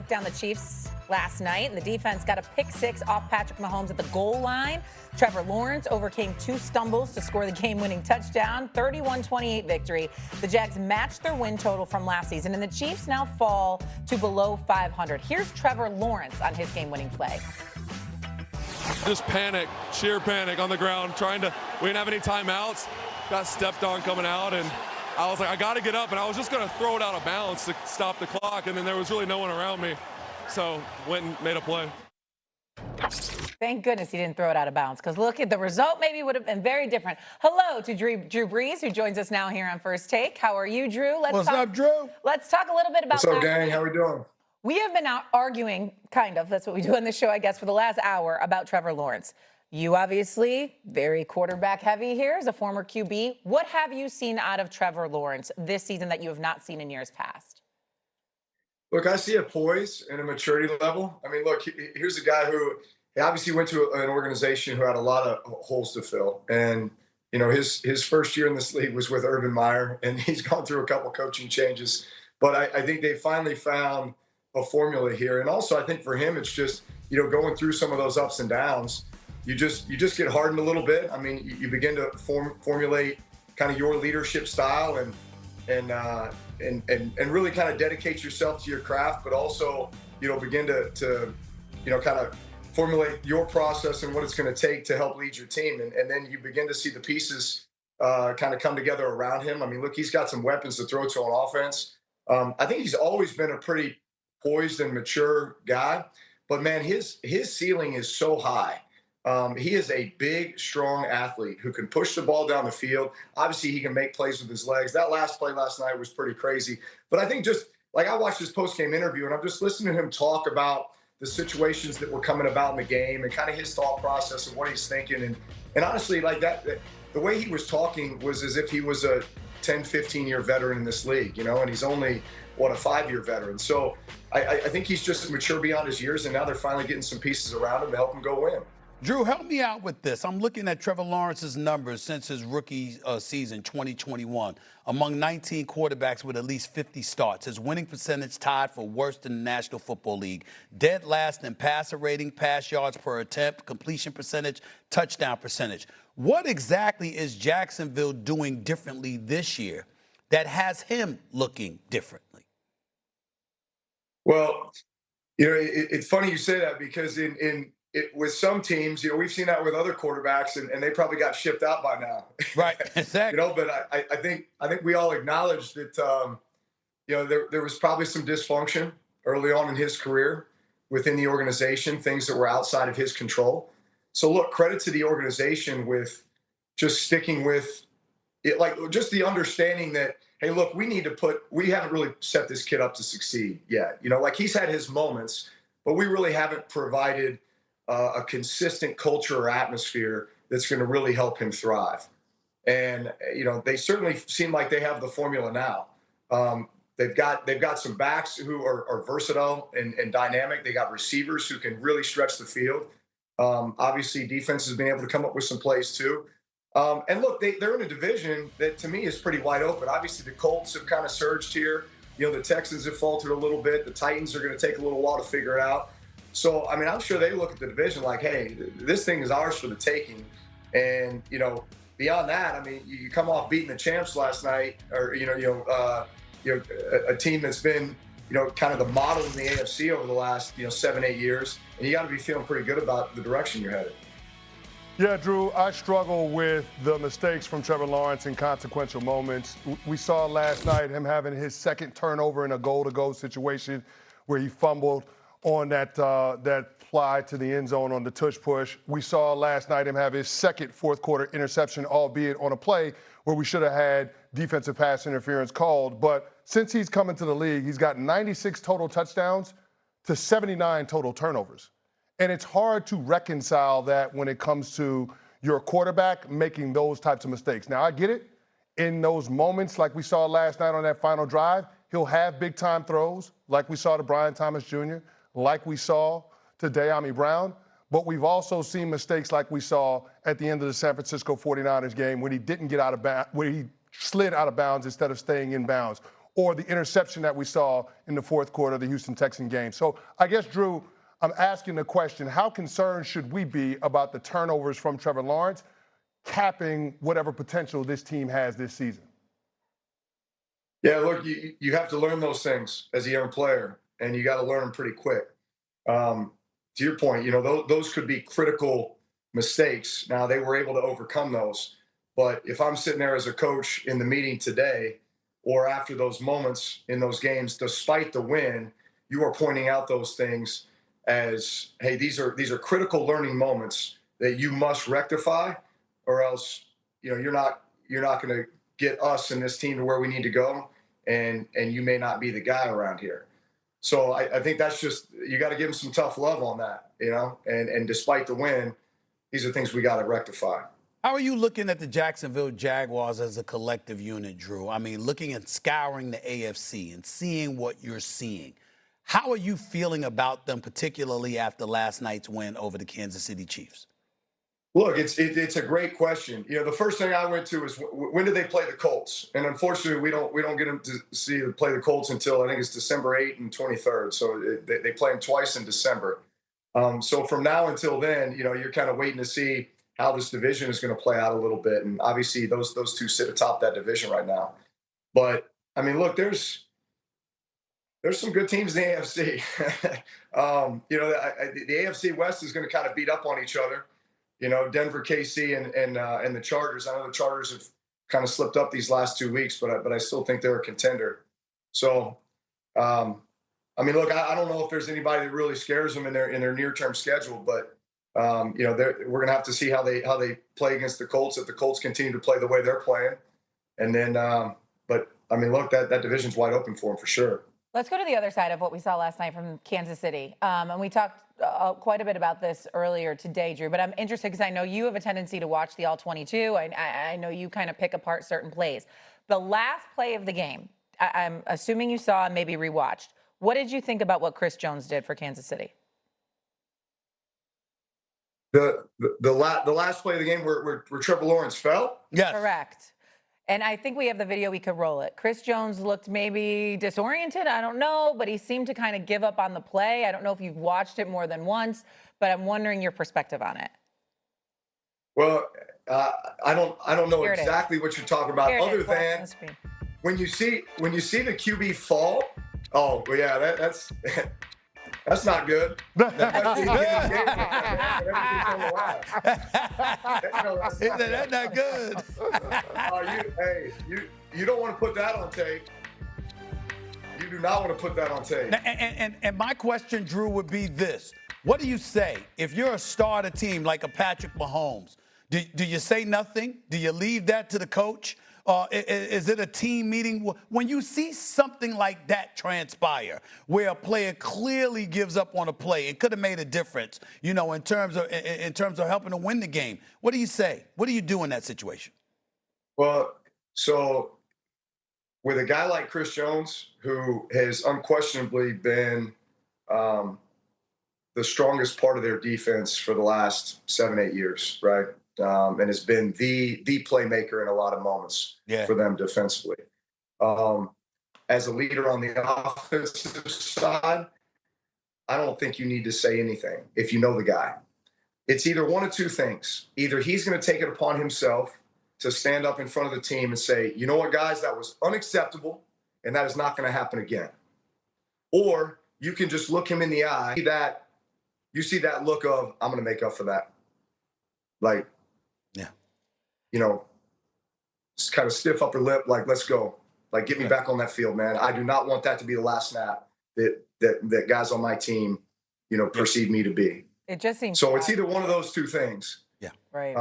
took down the Chiefs last night, and the defense got a pick six off Patrick Mahomes at the goal line. Trevor Lawrence overcame two stumbles to score the game-winning touchdown, 31-28 victory. The Jags matched their win total from last season, and the Chiefs now fall to below 500. Here's Trevor Lawrence on his game-winning play. Just panic, sheer panic on the ground, we didn't have any timeouts, got stepped on coming out, and I was like, I got to get up, and I was just going to throw it out of bounds to stop the clock, and then there was really no one around me, so went and made a play. Thank goodness he didn't throw it out of bounds, because look, at the result maybe would have been very different. Hello to Drew Brees, who joins us now here on First Take. How are you, Drew? What's up, Drew? Let's talk a little bit about What's up, gang? How we doing? We have been out arguing, kind of, that's what we do on the show, I guess, for the last hour about Trevor Lawrence. You obviously very quarterback heavy here as a former QB. What have you seen out of Trevor Lawrence this season that you have not seen in years past? Look, I see a poise and a maturity level. I mean, look, here's a guy who he obviously went to an organization who had a lot of holes to fill. And, you know, his first year in this league was with Urban Meyer, and he's gone through a couple coaching changes. But I think they finally found a formula here. And also, I think for him, it's just, you know, going through some of those ups and downs, you just get hardened a little bit. I mean, you begin to formulate kind of your leadership style and really kind of dedicate yourself to your craft, but also, you know, begin to you know, kind of formulate your process and what it's going to take to help lead your team. And then you begin to see the pieces kind of come together around him. I mean, look, he's got some weapons to throw to on offense. I think he's always been a pretty poised and mature guy, but man, his ceiling is so high. He is a big, strong athlete who can push the ball down the field. Obviously, he can make plays with his legs. That last play last night was pretty crazy. But I think just like I watched his post-game interview, and I'm just listening to him talk about the situations that were coming about in the game and kind of his thought process and what he's thinking. And honestly, like that, the way he was talking was as if he was a 10, 15-year veteran in this league, you know, and he's only, a 5-year veteran. So I think he's just mature beyond his years, and now they're finally getting some pieces around him to help him go win. Drew, help me out with this. I'm looking at Trevor Lawrence's numbers since his rookie season, 2021. Among 19 quarterbacks with at least 50 starts, his winning percentage tied for worst in the National Football League. Dead last in passer rating, pass yards per attempt, completion percentage, touchdown percentage. What exactly is Jacksonville doing differently this year that has him looking differently? Well, you know, it's funny you say that because with some teams, you know, we've seen that with other quarterbacks, and they probably got shipped out by now. Right, exactly. You know, but I think we all acknowledge that, you know, there was probably some dysfunction early on in his career within the organization, things that were outside of his control. So look, credit to the organization with just sticking with it, like just the understanding that, hey, look, we haven't really set this kid up to succeed yet. You know, like he's had his moments, but we really haven't provided a consistent culture or atmosphere that's going to really help him thrive. And, you know, they certainly seem like they have the formula now. They've got some backs who are versatile and dynamic. They got receivers who can really stretch the field. Obviously, defense has been able to come up with some plays too. And look, they're in a division that to me is pretty wide open. Obviously, the Colts have kind of surged here. You know, the Texans have faltered a little bit. The Titans are going to take a little while to figure it out. So, I mean, I'm sure they look at the division like, hey, this thing is ours for the taking. And, you know, beyond that, I mean, you come off beating the champs last night, or, a team that's been, you know, kind of the model in the AFC over the last, 7-8 years. And you got to be feeling pretty good about the direction you're headed. Yeah, Drew, I struggle with the mistakes from Trevor Lawrence in consequential moments. We saw last night him having his second turnover in a goal-to-go situation where he fumbled on that fly to the end zone on the tush push. We saw last night him have his second fourth-quarter interception, albeit on a play where we should have had defensive pass interference called. But since he's come into the league, he's got 96 total touchdowns to 79 total turnovers. And it's hard to reconcile that when it comes to your quarterback making those types of mistakes. Now, I get it. In those moments like we saw last night on that final drive, he'll have big-time throws like we saw to Brian Thomas Jr., like we saw to Dyami Brown. But we've also seen mistakes like we saw at the end of the San Francisco 49ers game when he didn't get out of bounds, where he slid out of bounds instead of staying in bounds. or the interception that we saw in the fourth quarter of the Houston Texan game. So I guess, Drew, I'm asking the question, how concerned should we be about the turnovers from Trevor Lawrence capping whatever potential this team has this season? Yeah, look, you have to learn those things as a young player, and you got to learn them pretty quick. To your point, those could be critical mistakes. Now, they were able to overcome those. But if I'm sitting there as a coach in the meeting today or after those moments in those games, despite the win, you are pointing out those things as, hey, these are critical learning moments that you must rectify, or else you're not going to get us and this team to where we need to go, and you may not be the guy around here. So I think that's just, you got to give him some tough love on that, and despite the win, these are things we got to rectify. How are you looking at the Jacksonville Jaguars as a collective unit, Drew? I mean, looking at scouring the AFC and seeing what you're seeing. How are you feeling about them, particularly after last night's win over the Kansas City Chiefs? Look, it's a great question. The first thing I went to is when did they play the Colts? And unfortunately, we don't get them to see them play the Colts until I think it's December 8th and 23rd. So they play them twice in December. So from now until then, you're kind of waiting to see how this division is going to play out a little bit. And obviously, those two sit atop that division right now. But I mean, look, there's some good teams in the AFC. The AFC West is going to kind of beat up on each other. Denver, KC, and the Chargers. I know the Chargers have kind of slipped up these last 2 weeks, but I still think they're a contender. So, I mean, look, I don't know if there's anybody that really scares them in their near-term schedule, but we're going to have to see how they play against the Colts if the Colts continue to play the way they're playing. And then, but I mean, look, that division's wide open for them for sure. Let's go to the other side of what we saw last night from Kansas City. And we talked quite a bit about this earlier today, Drew, but I'm interested because I know you have a tendency to watch the All-22. I know you kind of pick apart certain plays. The last play of the game, I'm assuming you saw and maybe rewatched. What did you think about what Chris Jones did for Kansas City? The last play of the game where Trevor Lawrence fell? Yes. Correct. And I think we have the video. We could roll it. Chris Jones looked maybe disoriented. I don't know, but he seemed to kind of give up on the play. I don't know if you've watched it more than once, but I'm wondering your perspective on it. Well, I don't know exactly what you're talking about, other than when you see the QB fall. Oh, well, yeah, that's that's not good. Isn't that not good? You don't want to put that on tape. You do not want to put that on tape. And my question, Drew, would be this. What do you say if you're a starter team like a Patrick Mahomes? Do you say nothing? Do you leave that to the coach? Is it a team meeting? When you see something like that transpire, where a player clearly gives up on a play, it could have made a difference, in terms of helping to win the game. What do you say? What do you do in that situation? Well, so with a guy like Chris Jones, who has unquestionably been the strongest part of their defense for the last 7-8 years, right? And has been the playmaker in a lot of moments for them defensively. As a leader on the offensive side, I don't think you need to say anything if you know the guy. It's either one of two things. Either he's going to take it upon himself to stand up in front of the team and say, you know what, guys, that was unacceptable, and that is not going to happen again. Or you can just look him in the eye, you see that look of, I'm going to make up for that. Like, just kind of stiff upper lip, like, let's go. Like, get me back on that field, man. I do not want that to be the last snap that guys on my team, perceive me to be. It just seems so. It's either one of those two things. Yeah. Right.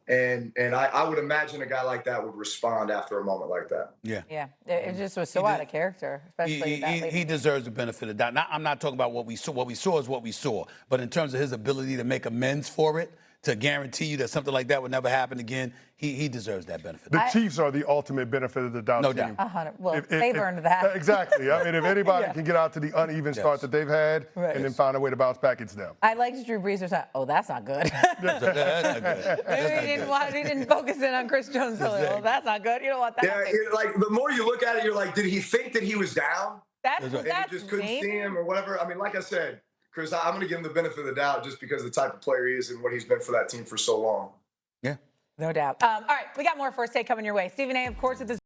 And I would imagine a guy like that would respond after a moment like that. Yeah. Yeah. It just was so out of character, especially he deserves the benefit of that. Now, I'm not talking about what we saw. What we saw is what we saw. But in terms of his ability to make amends for it, to guarantee you that something like that would never happen again, he deserves that benefit. The Chiefs are the ultimate benefit of the doubt No team. doubt. Well, they've earned that. Exactly. I mean, if anybody Yeah. can get out to the uneven start that they've had Right. and then find a way to bounce back, it's them. I liked Drew Brees was like, oh, that's not good. That's not good. Maybe he didn't focus in on Chris Jones. So like, oh, that's not good. You know what? Yeah, like the more you look at it, you're like, did he think that he was down that's and he just couldn't maybe. see him or whatever? I mean, like I said, Chris, I'm going to give him the benefit of the doubt just because of the type of player he is and what he's been for that team for so long. Yeah. No doubt. All right, we got more First Take coming your way. Stephen A., of course, with this.